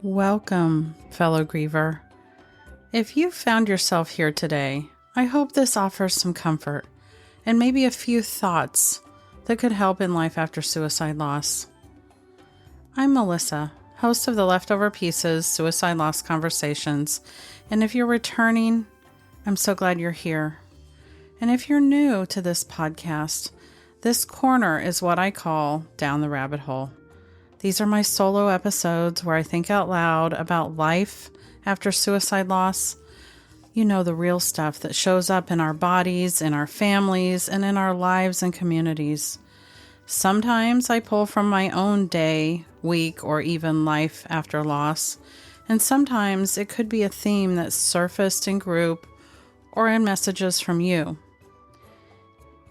Welcome, fellow griever. If you found yourself here today, I hope this offers some comfort and maybe a few thoughts that could help in life after suicide loss. I'm Melissa, host of the Leftover Pieces Suicide Loss Conversations, and if you're returning, I'm so glad you're here. And if you're new to this podcast, this corner is what I call Down the Rabbit Hole. These are my solo episodes where I think out loud about life after suicide loss. You know, the real stuff that shows up in our bodies, in our families, and in our lives and communities. Sometimes I pull from my own day, week, or even life after loss. And sometimes it could be a theme that's surfaced in group or in messages from you.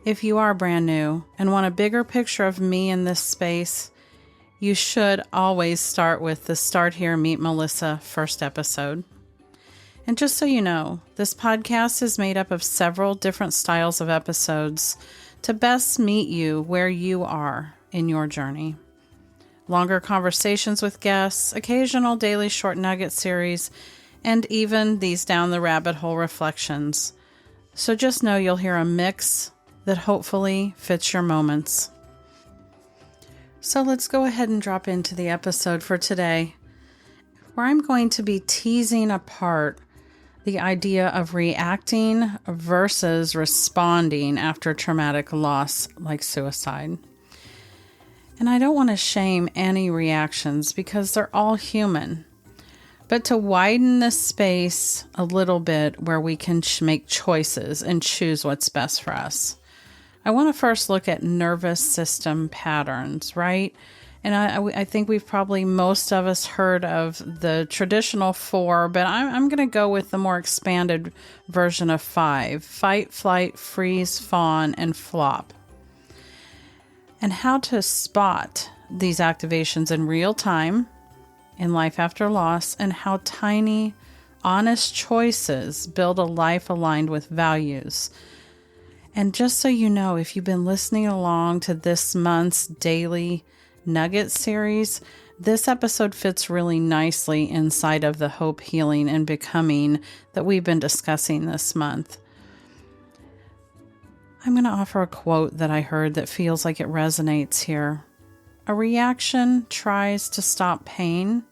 If you are brand new and want a bigger picture of me in this space, you should always start with the Start Here, Meet Melissa first episode. And just so you know, this podcast is made up of several different styles of episodes to best meet you where you are in your journey. Longer conversations with guests, occasional daily short nugget series, and even these down the rabbit hole reflections. So just know you'll hear a mix that hopefully fits your moments. So let's go ahead and drop into the episode for today, where I'm going to be teasing apart the idea of reacting versus responding after traumatic loss like suicide. And I don't want to shame any reactions because they're all human, but to widen the space a little bit where we can make choices and choose what's best for us. I want to first look at nervous system patterns, right? And I think we've probably, most of us, heard of the traditional 4, but I'm going to go with the more expanded version of 5. Fight, flight, freeze, fawn, and flop. And how to spot these activations in real time, in life after loss, and how tiny, honest choices build a life aligned with values. And just so you know, if you've been listening along to this month's daily nugget series, this episode fits really nicely inside of the hope, healing, and becoming that we've been discussing this month. I'm going to offer a quote that I heard that feels like it resonates here. A reaction tries to stop pain,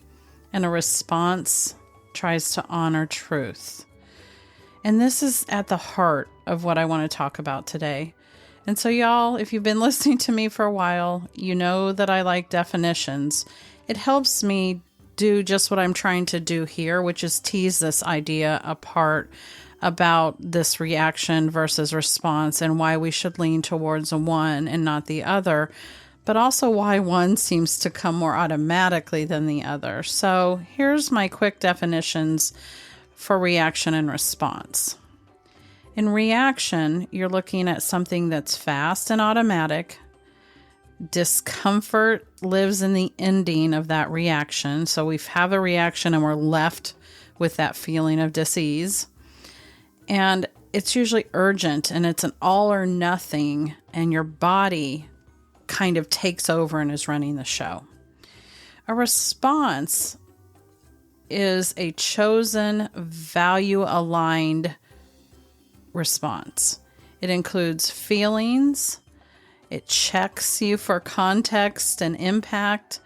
and a response tries to honor truth. And this is at the heart of what I want to talk about today. And so y'all, if you've been listening to me for a while, you know that I like definitions. It helps me do just what I'm trying to do here, which is tease this idea apart about this reaction versus response and why we should lean towards one and not the other, but also why one seems to come more automatically than the other. So here's my quick definitions for reaction and response. In reaction, you're looking at something that's fast and automatic. Discomfort lives in the ending of that reaction. So we have a reaction and we're left with that feeling of dis-ease. And it's usually urgent and it's an all or nothing, and your body kind of takes over and is running the show. A response is a chosen, value-aligned response. It includes feelings, it checks you for context and impact,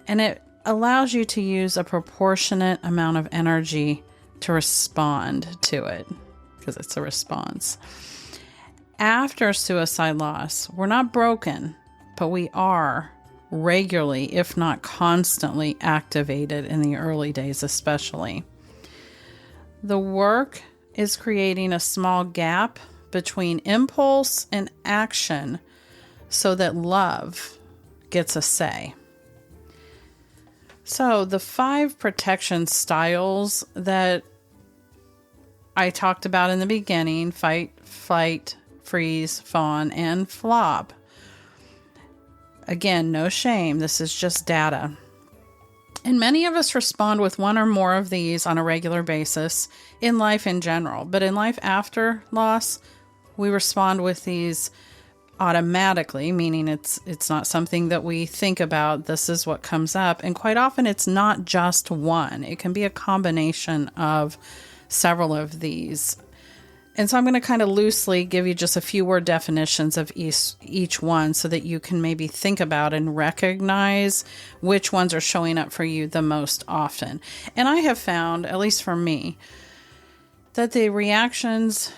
and it allows you to use a proportionate amount of energy to respond to it, because it's a response. After suicide loss, we're not broken, but we are regularly, if not constantly, activated in the early days especially. The work is creating a small gap between impulse and action so that love gets a say. So the 5 protection styles that I talked about in the beginning: fight, flight, freeze, fawn, and flop. Again, no shame. This is just data. And many of us respond with one or more of these on a regular basis in life in general. But in life after loss, we respond with these automatically, meaning it's not something that we think about. This is what comes up. And quite often it's not just one. It can be a combination of several of these. And so I'm going to kind of loosely give you just a few word definitions of each one so that you can maybe think about and recognize which ones are showing up for you the most often. And I have found, at least for me, that the reactions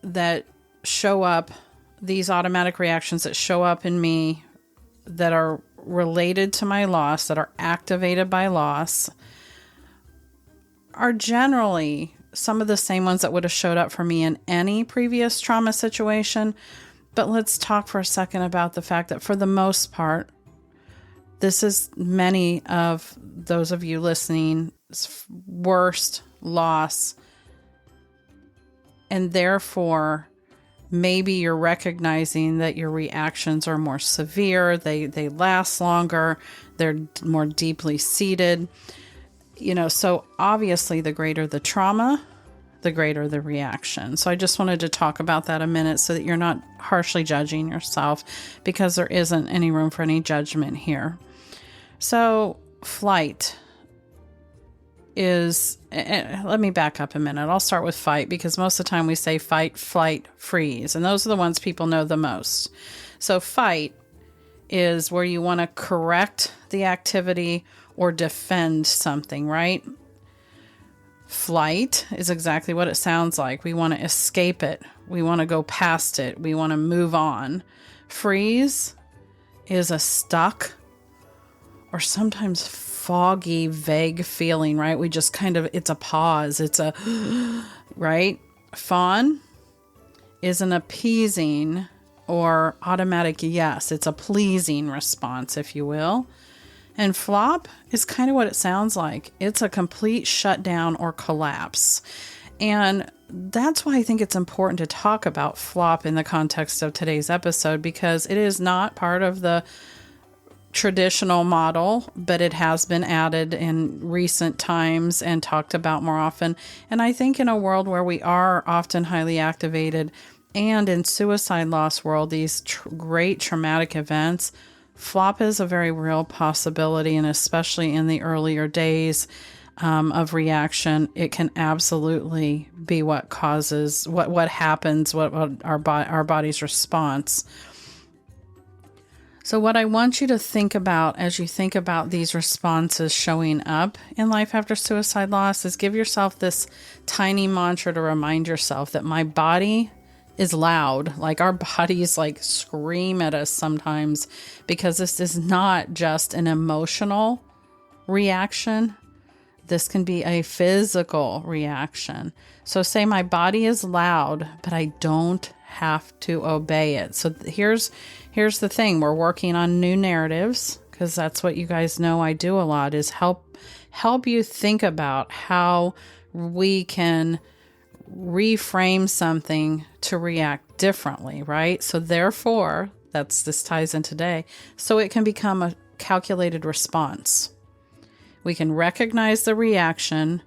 that show up, these automatic reactions that show up in me that are related to my loss, that are activated by loss, are generally some of the same ones that would have showed up for me in any previous trauma situation. But let's talk for a second about the fact that for the most part, this is many of those of you listening's worst loss. And therefore, maybe you're recognizing that your reactions are more severe, they last longer, they're more deeply seated. So obviously the greater the trauma, the greater the reaction. So I just wanted to talk about that a minute so that you're not harshly judging yourself, because there isn't any room for any judgment here. So flight is, let me back up a minute. I'll start with fight, because most of the time we say fight, flight, freeze, and those are the ones people know the most. So fight is where you want to correct the activity or defend something, right? Flight is exactly what it sounds like. We want to escape it. We want to go past it. We want to move on. Freeze is a stuck or sometimes foggy, vague feeling, right? We just it's a pause. It's a, right? Fawn is an appeasing or automatic yes. It's a pleasing response, if you will. And flop is kind of what it sounds like. It's a complete shutdown or collapse. And that's why I think it's important to talk about flop in the context of today's episode, because it is not part of the traditional model, but it has been added in recent times and talked about more often. And I think in a world where we are often highly activated, and in suicide loss world, these great traumatic events, flop is a very real possibility, and especially in the earlier days of reaction, it can absolutely be what causes, what happens, what our body's response. So what I want you to think about as you think about these responses showing up in life after suicide loss is give yourself this tiny mantra to remind yourself that my body is loud. Like our bodies scream at us sometimes, because this is not just an emotional reaction. This can be a physical reaction. So say my body is loud, but I don't have to obey it. So here's the thing. We're working on new narratives, because that's what you guys know I do a lot, is help you think about how we can reframe something to react differently, right? So therefore, this ties in today, so it can become a calculated response. We can recognize the reaction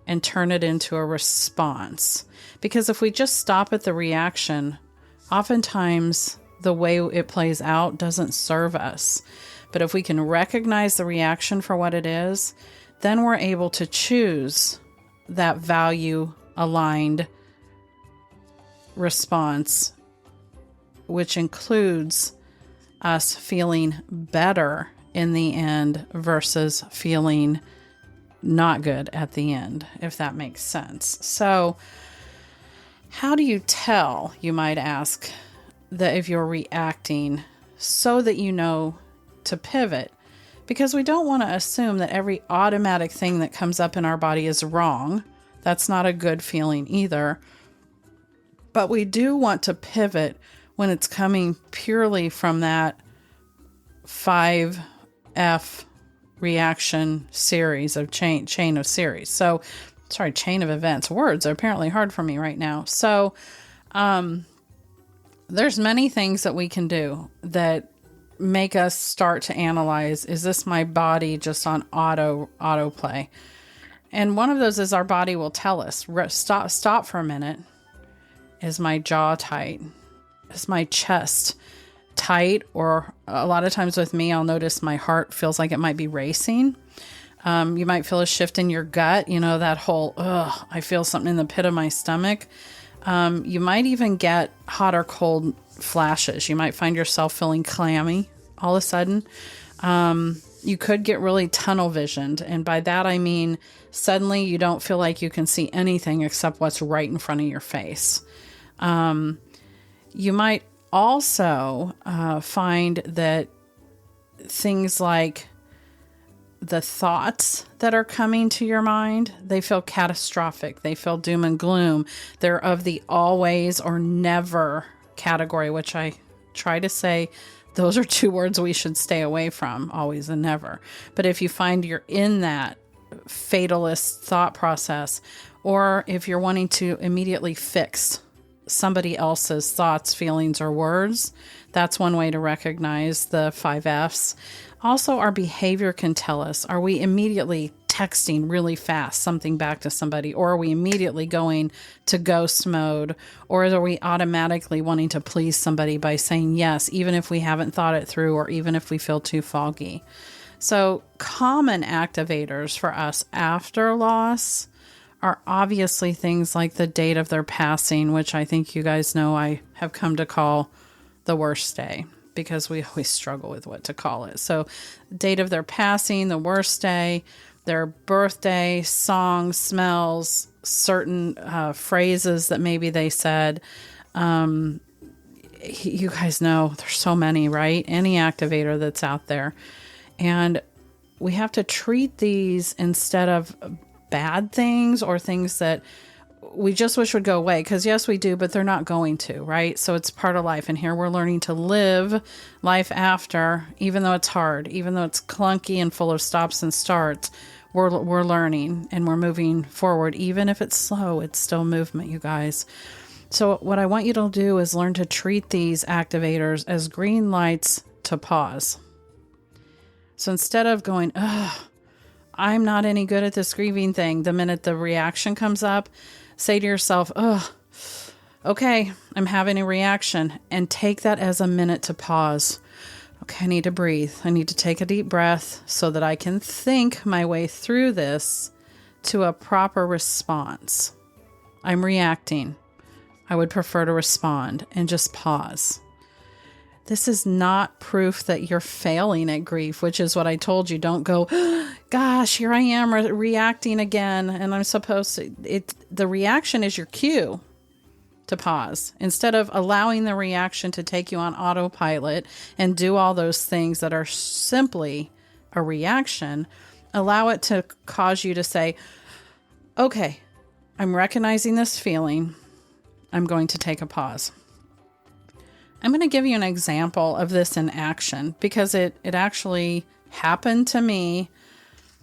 and turn it into a response. Because if we just stop at the reaction, oftentimes the way it plays out doesn't serve us. But if we can recognize the reaction for what it is, then we're able to choose that value aligned response, which includes us feeling better in the end versus feeling not good at the end, if that makes sense. So how do you tell, you might ask, that if you're reacting so that you know to pivot? Because we don't want to assume that every automatic thing that comes up in our body is wrong. That's not a good feeling either. But we do want to pivot when it's coming purely from that 5F reaction series of chain of series. So, chain of events. Words are apparently hard for me right now. So, there's many things that we can do that make us start to analyze, is this my body just on autoplay? And one of those is our body will tell us, stop for a minute. Is my jaw tight? Is my chest tight? Or a lot of times with me, I'll notice my heart feels like it might be racing. You might feel a shift in your gut, that whole, I feel something in the pit of my stomach. You might even get hot or cold flashes. You might find yourself feeling clammy all of a sudden. You could get really tunnel visioned. And by that, I mean, suddenly you don't feel like you can see anything except what's right in front of your face. You might also find that things like the thoughts that are coming to your mind, they feel catastrophic. They feel doom and gloom. They're of the always or never category, which I try to say those are two words we should stay away from, always and never. But if you find you're in that fatalist thought process, or if you're wanting to immediately fix somebody else's thoughts, feelings, or words, that's one way to recognize the 5 F's. Also, our behavior can tell us, are we immediately texting really fast something back to somebody, or are we immediately going to ghost mode, or are we automatically wanting to please somebody by saying yes, even if we haven't thought it through, or even if we feel too foggy? So common activators for us after loss are obviously things like the date of their passing, which I think you guys know I have come to call the worst day, because we always struggle with what to call it. So date of their passing, the worst day, their birthday, songs, smells, certain phrases that maybe they said. You guys know there's so many, right? Any activator that's out there. And we have to treat these instead of bad things or things that we just wish would go away, because yes, we do, but they're not going to, right? So it's part of life. And here we're learning to live life after, even though it's hard, even though it's clunky and full of stops and starts, we're learning and we're moving forward. Even if it's slow, it's still movement, you guys. So what I want you to do is learn to treat these activators as green lights to pause. So instead of going, I'm not any good at this grieving thing, the minute the reaction comes up, say to yourself, okay, I'm having a reaction, and take that as a minute to pause. Okay, I need to breathe. I need to take a deep breath so that I can think my way through this to a proper response. I'm reacting. I would prefer to respond, and just pause. This is not proof that you're failing at grief, which is what I told you. Don't go, gosh, here I am reacting again. And I'm supposed to, the reaction is your cue to pause. Instead of allowing the reaction to take you on autopilot and do all those things that are simply a reaction, allow it to cause you to say, okay, I'm recognizing this feeling. I'm going to take a pause. I'm going to give you an example of this in action, because it actually happened to me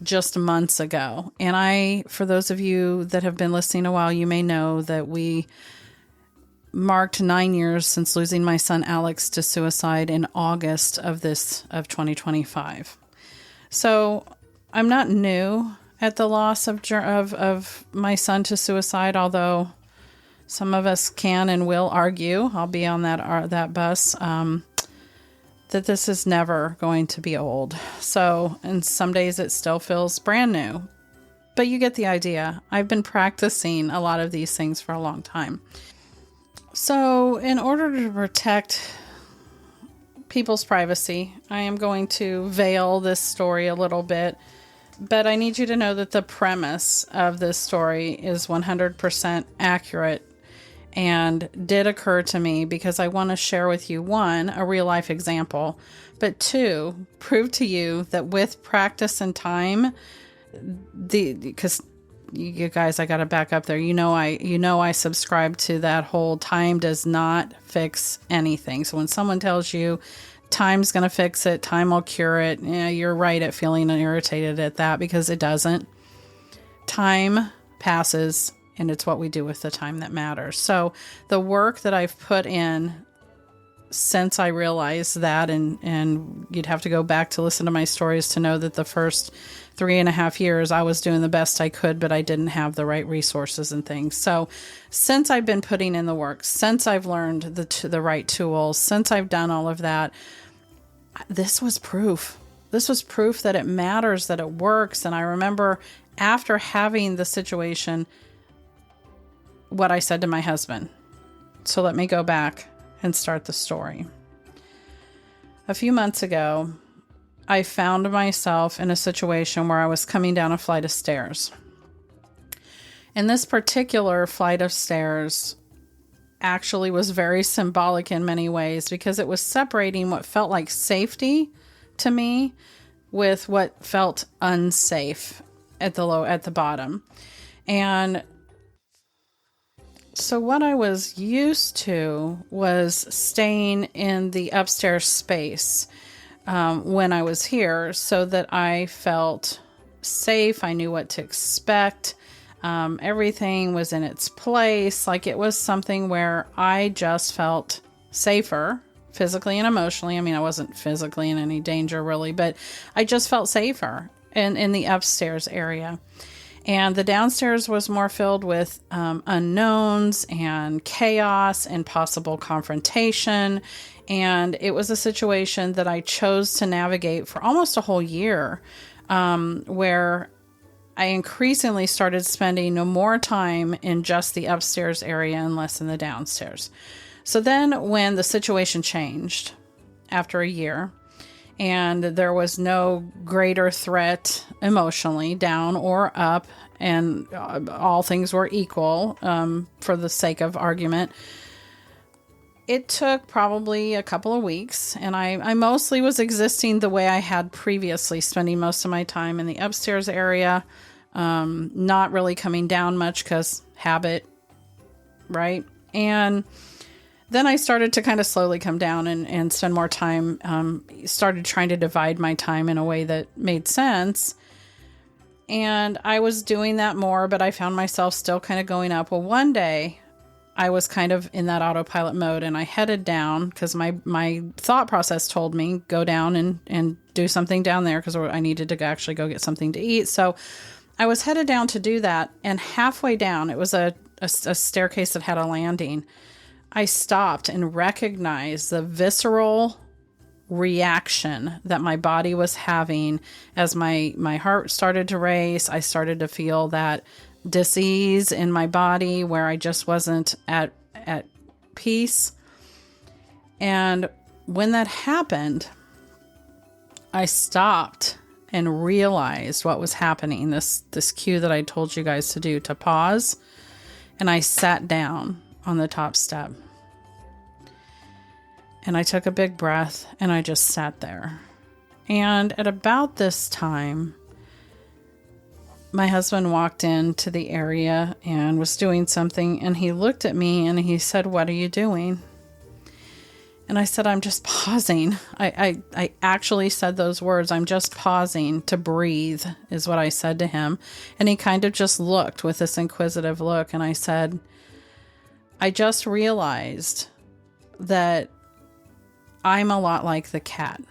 just months ago. And for those of you that have been listening a while, you may know that we marked 9 years since losing my son Alex to suicide in August of 2025. So I'm not new at the loss of my son to suicide, although some of us can and will argue, I'll be on that bus, that this is never going to be old. So, and some days it still feels brand new. But you get the idea. I've been practicing a lot of these things for a long time. So, in order to protect people's privacy, I am going to veil this story a little bit. But I need you to know that the premise of this story is 100% accurate and did occur to me, because I want to share with you, one, a real life example, but two, prove to you that with practice and time, because you guys, I got to back up there. I subscribe to that whole time does not fix anything. So when someone tells you time's going to fix it, time will cure it, yeah, you're right at feeling irritated at that, because it doesn't. Time passes, and it's what we do with the time that matters. So the work that I've put in since I realized that, and you'd have to go back to listen to my stories to know that the first 3.5 years I was doing the best I could, but I didn't have the right resources and things. So since I've been putting in the work, since I've learned the right tools, since I've done all of that, this was proof. This was proof that it matters, that it works. And I remember after having the situation, what I said to my husband. So let me go back and start the story. A few months ago, I found myself in a situation where I was coming down a flight of stairs. And this particular flight of stairs actually was very symbolic in many ways, because it was separating what felt like safety to me with what felt unsafe at the bottom. And so what I was used to was staying in the upstairs space when I was here, so that I felt safe. I knew what to expect. Everything was in its place. Like, it was something where I just felt safer physically and emotionally. I mean, I wasn't physically in any danger really, but I just felt safer in the upstairs area. And the downstairs was more filled with unknowns and chaos and possible confrontation. And it was a situation that I chose to navigate for almost a whole year, where I increasingly started spending no more time in just the upstairs area and less in the downstairs. So then when the situation changed after a year, and there was no greater threat emotionally, down or up, and all things were equal for the sake of argument, it took probably a couple of weeks, and I mostly was existing the way I had previously, spending most of my time in the upstairs area, not really coming down much because habit, right? And then I started to kind of slowly come down and spend more time, started trying to divide my time in a way that made sense. And I was doing that more, but I found myself still kind of going up. Well, one day I was kind of in that autopilot mode, and I headed down because my thought process told me go down and do something down there, because I needed to actually go get something to eat. So I was headed down to do that. And halfway down, it was a staircase that had a landing. I stopped and recognized the visceral reaction that my body was having as my heart started to race. I started to feel that dis-ease in my body where I just wasn't at peace. And when that happened, I stopped and realized what was happening. This cue that I told you guys to do, to pause. And I sat down on the top step. And I took a big breath, and I just sat there. And at about this time, my husband walked into the area and was doing something, and he looked at me and he said, "What are you doing?" And I said, "I'm just pausing." I actually said those words. "I'm just pausing to breathe," is what I said to him. And he kind of just looked with this inquisitive look. And I said, "I just realized that I'm a lot like the cat."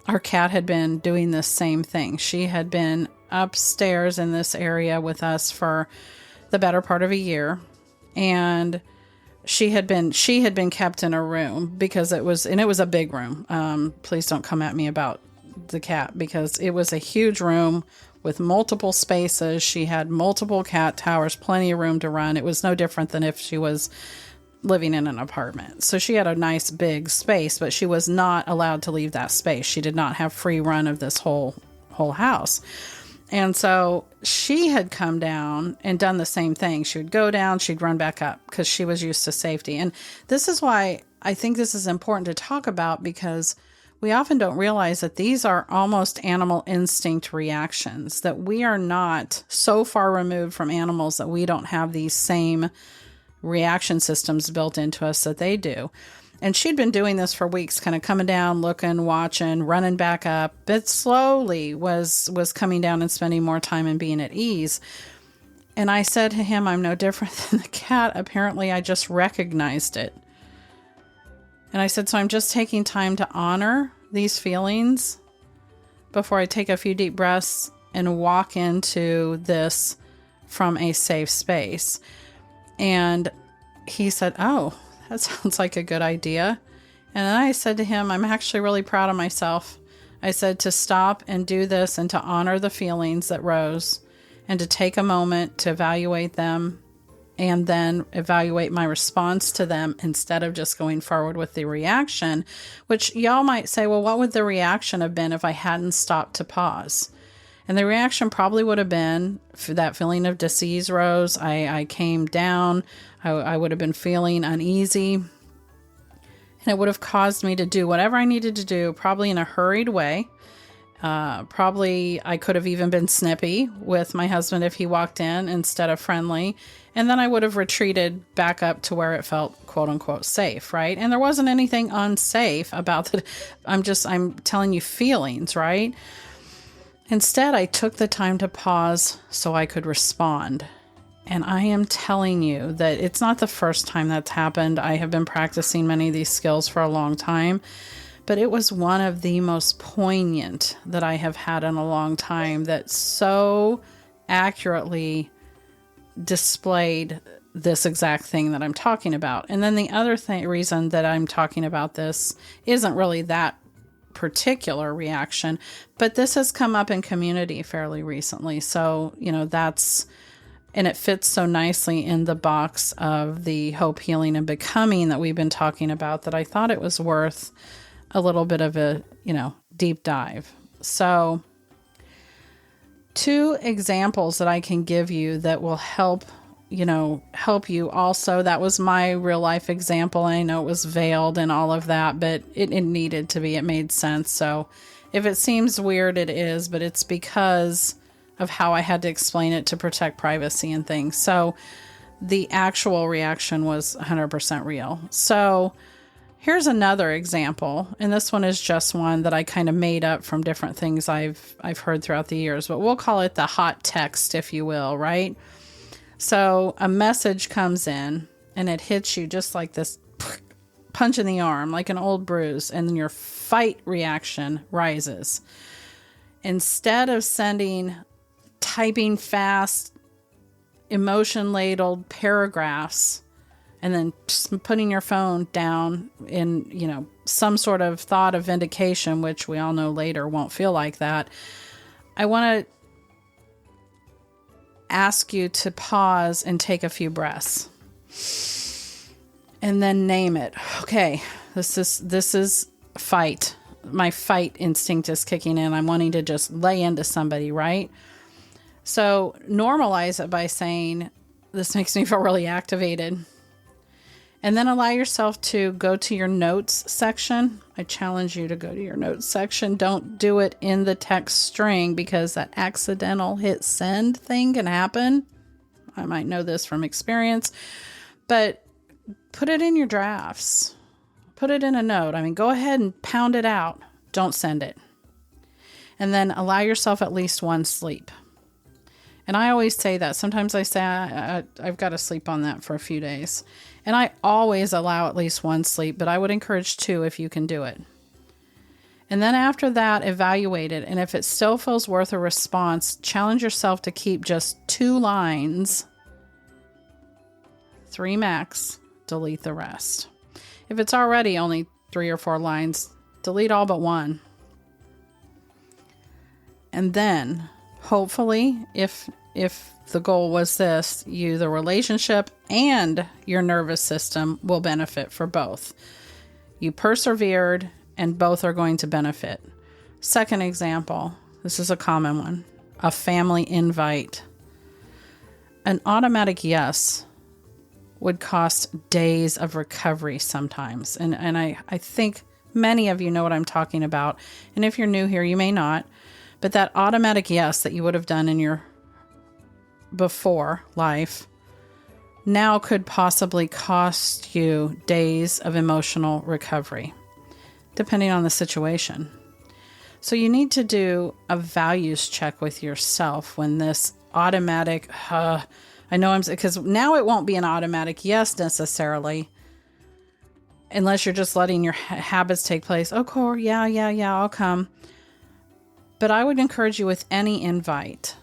Our cat had been doing the same thing. She had been upstairs in this area with us for the better part of a year. And she had been kept in a room because it was a big room. Please don't come at me about the cat, because it was a huge room with multiple spaces. She had multiple cat towers, plenty of room to run. It was no different than if she was living in an apartment. So she had a nice big space, but she was not allowed to leave that space. She did not have free run of this whole house. And so she had come down and done the same thing. She would go down, she'd run back up because she was used to safety. And this is why I think this is important to talk about, because we often don't realize that these are almost animal instinct reactions, that we are not so far removed from animals that we don't have these same reaction systems built into us that they do. And she'd been doing this for weeks, kind of coming down, looking, watching, running back up, but slowly was coming down and spending more time and being at ease. And I said to him, "I'm no different than the cat. Apparently, I just recognized it." And I said, so I'm just taking time to honor these feelings before I take a few deep breaths and walk into this from a safe space. And he said, oh, that sounds like a good idea. And then I said to him, I'm actually really proud of myself. I said to stop and do this and to honor the feelings that rose and to take a moment to evaluate them and then evaluate my response to them instead of just going forward with the reaction, which y'all might say, well, what would the reaction have been if I hadn't stopped to pause? And the reaction probably would have been that feeling of disease rose. I came down. I would have been feeling uneasy. And it would have caused me to do whatever I needed to do, probably in a hurried way. Probably I could have even been snippy with my husband if he walked in instead of friendly. And then I would have retreated back up to where it felt quote unquote safe, right? And there wasn't anything unsafe about that. I'm telling you feelings, right? Instead, I took the time to pause so I could respond. And I am telling you that it's not the first time that's happened. I have been practicing many of these skills for a long time. But it was one of the most poignant that I have had in a long time that so accurately displayed this exact thing that I'm talking about. And then the other reason that I'm talking about this isn't really that particular reaction, but this has come up in community fairly recently. So, and it fits so nicely in the box of the hope, healing, and becoming that we've been talking about that I thought it was worth a little bit of a, deep dive. So 2 examples that I can give you that will help you also. That was my real life example. I know it was veiled and all of that, but it needed to be. It made sense. So if it seems weird, it is, but it's because of how I had to explain it to protect privacy and things. So the actual reaction was 100% real. So here's another example, and this one is just one that I kind of made up from different things I've heard throughout the years, but we'll call it the hot text, if you will, right? So a message comes in, and it hits you just like this punch in the arm, like an old bruise, and then your fight reaction rises. Instead of typing fast, emotion-ladled paragraphs, and then putting your phone down in, some sort of thought of vindication, which we all know later won't feel like that. I want to ask you to pause and take a few breaths and then name it. Okay, this is fight. My fight instinct is kicking in. I'm wanting to just lay into somebody, right? So normalize it by saying, this makes me feel really activated. And then allow yourself to go to your notes section. I challenge you to go to your notes section. Don't do it in the text string because that accidental hit send thing can happen. I might know this from experience, but put it in your drafts. Put it in a note. Go ahead and pound it out. Don't send it. And then allow yourself at least one sleep. And I always say that. Sometimes I say I've got to sleep on that for a few days. And I always allow at least one sleep, but I would encourage 2 if you can do it. And then after that, evaluate it. And if it still feels worth a response, challenge yourself to keep just 2 lines, 3 max, delete the rest. If it's already only 3 or 4 lines, delete all but 1. And then, hopefully, if the goal was this, the relationship and your nervous system will benefit for both. You persevered and both are going to benefit. Second example, this is a common one, a family invite. An automatic yes would cost days of recovery sometimes. And I think many of you know what I'm talking about. And if you're new here, you may not. But that automatic yes that you would have done in your before life now could possibly cost you days of emotional recovery, depending on the situation. So you need to do a values check with yourself when this automatic, because now it won't be an automatic yes necessarily, unless you're just letting your habits take place. Oh, cool. Yeah, I'll come. But I would encourage you with any invite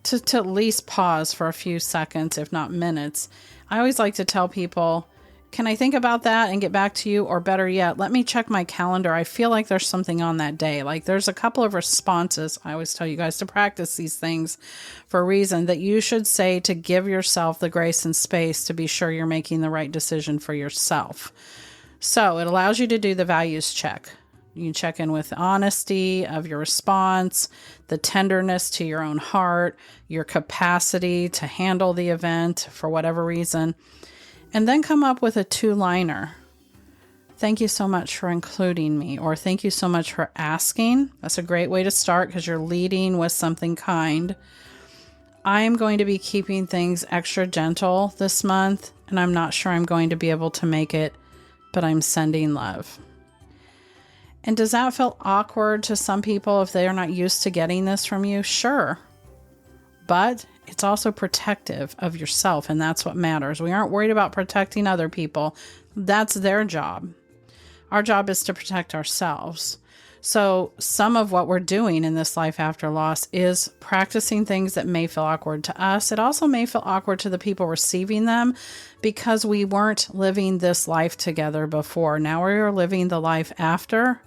to at least pause for a few seconds, if not minutes. I always like to tell people, can I think about that and get back to you? Or better yet, let me check my calendar. I feel like there's something on that day. Like there's a couple of responses. I always tell you guys to practice these things for a reason, that you should say to give yourself the grace and space to be sure you're making the right decision for yourself. So it allows you to do the values check. You can check in with honesty of your response, the tenderness to your own heart, your capacity to handle the event for whatever reason, and then come up with a 2-liner. Thank you so much for including me, or thank you so much for asking. That's a great way to start because you're leading with something kind. I am going to be keeping things extra gentle this month, and I'm not sure I'm going to be able to make it, but I'm sending love. And does that feel awkward to some people if they are not used to getting this from you? Sure. But it's also protective of yourself, and that's what matters. We aren't worried about protecting other people. That's their job. Our job is to protect ourselves. So some of what we're doing in this life after loss is practicing things that may feel awkward to us. It also may feel awkward to the people receiving them because we weren't living this life together before. Now we are living the life after.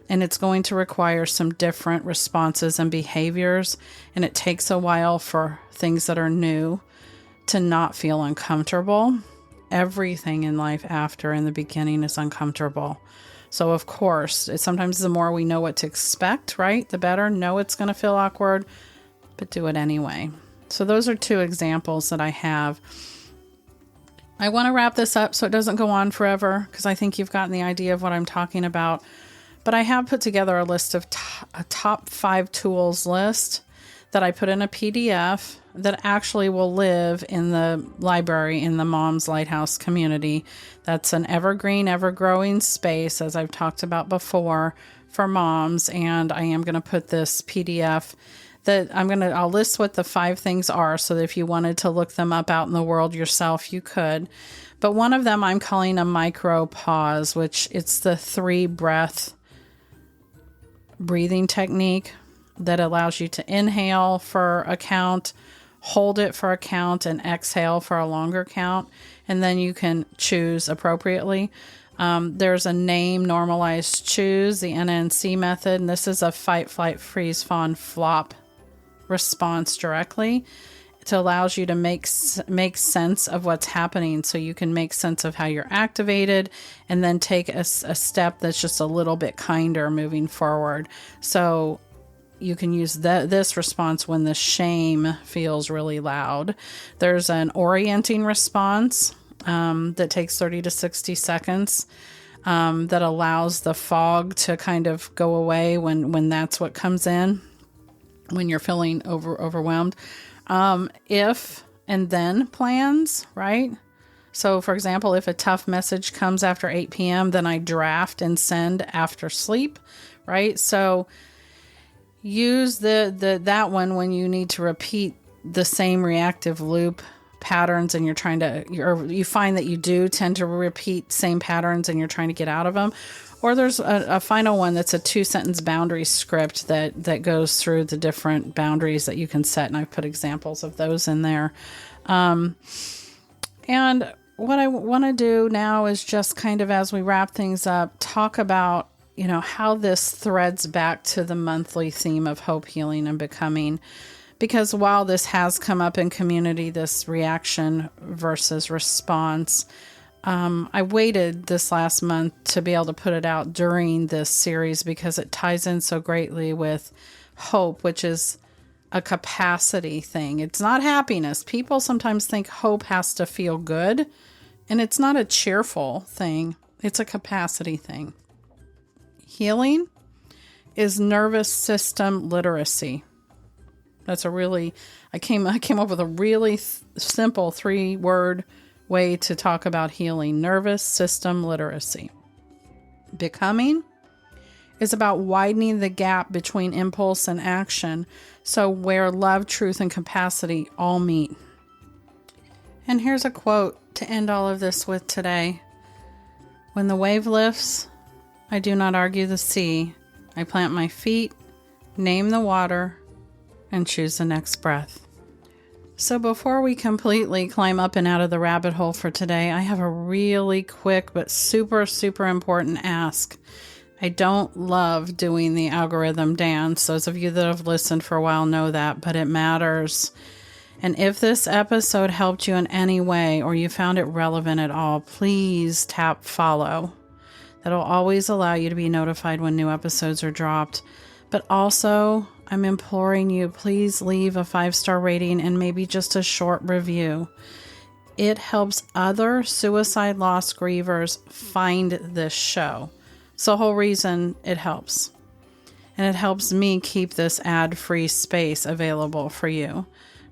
And it's going to require some different responses and behaviors. And it takes a while for things that are new to not feel uncomfortable. Everything in life after in the beginning is uncomfortable. So of course, sometimes the more we know what to expect, right? The better. Know it's going to feel awkward, but do it anyway. So those are 2 examples that I have. I want to wrap this up so it doesn't go on forever, because I think you've gotten the idea of what I'm talking about. But I have put together a list of a top 5 tools list that I put in a PDF that actually will live in the library in the Moms Lighthouse community. That's an evergreen, ever-growing space, as I've talked about before, for moms. And I am going to put this PDF that I'll list what the 5 things are, so that if you wanted to look them up out in the world yourself, you could. But one of them I'm calling a micro pause, which it's the 3-breath breathing technique that allows you to inhale for a count, hold it for a count, and exhale for a longer count. And then you can choose appropriately. There's a name normalized choose, the NNC method. And this is a fight, flight, freeze, fawn, flop response directly. It allows you to make sense of what's happening, so you can make sense of how you're activated and then take a step that's just a little bit kinder moving forward. So you can use this response when the shame feels really loud. There's an orienting response that takes 30 to 60 seconds that allows the fog to kind of go away when that's what comes in, when you're feeling overwhelmed. If and then plans, right? So for example, if a tough message comes after 8 p.m., then I draft and send after sleep, right? So use that one when you need to repeat the same reactive loop patterns and you find that you do tend to repeat same patterns and you're trying to get out of them. Or there's a final one that's a 2-sentence boundary script that goes through the different boundaries that you can set. And I've put examples of those in there. And what I want to do now is just kind of, as we wrap things up, talk about, how this threads back to the monthly theme of hope, healing, and becoming. Because while this has come up in community, this reaction versus response, I waited this last month to be able to put it out during this series because it ties in so greatly with hope, which is a capacity thing. It's not happiness. People sometimes think hope has to feel good, and it's not a cheerful thing. It's a capacity thing. Healing is nervous system literacy. That's I came up with a really simple 3-word way to talk about healing: nervous system literacy. Becoming is about widening the gap between impulse and action, so where love, truth, and capacity all meet. And here's a quote to end all of this with today. When the wave lifts, I do not argue the sea. I plant my feet, name the water, and choose the next breath. So before we completely climb up and out of the rabbit hole for today, I have a really quick but super, super important ask. I don't love doing the algorithm dance. Those of you that have listened for a while know that, but it matters. And if this episode helped you in any way or you found it relevant at all, please tap follow. That'll always allow you to be notified when new episodes are dropped. But also, I'm imploring you, please leave a 5-star rating and maybe just a short review. It helps other suicide loss grievers find this show. It's the whole reason it helps. And it helps me keep this ad-free space available for you.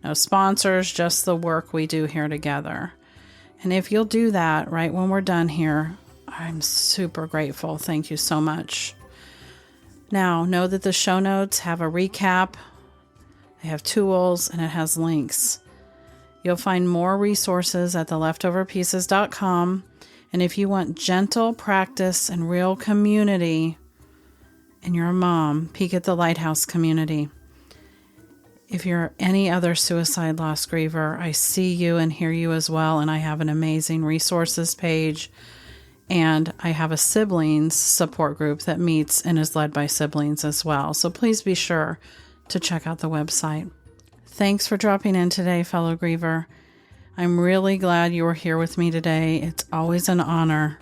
No sponsors, just the work we do here together. And if you'll do that right when we're done here, I'm super grateful. Thank you so much. Now, know that the show notes have a recap, they have tools, and it has links. You'll find more resources at theleftoverpieces.com. And if you want gentle practice and real community, and you're a mom, peek at the Lighthouse community. If you're any other suicide loss griever, I see you and hear you as well. And I have an amazing resources page. And I have a siblings support group that meets and is led by siblings as well. So please be sure to check out the website. Thanks for dropping in today, fellow griever. I'm really glad you were here with me today. It's always an honor.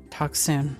Talk soon.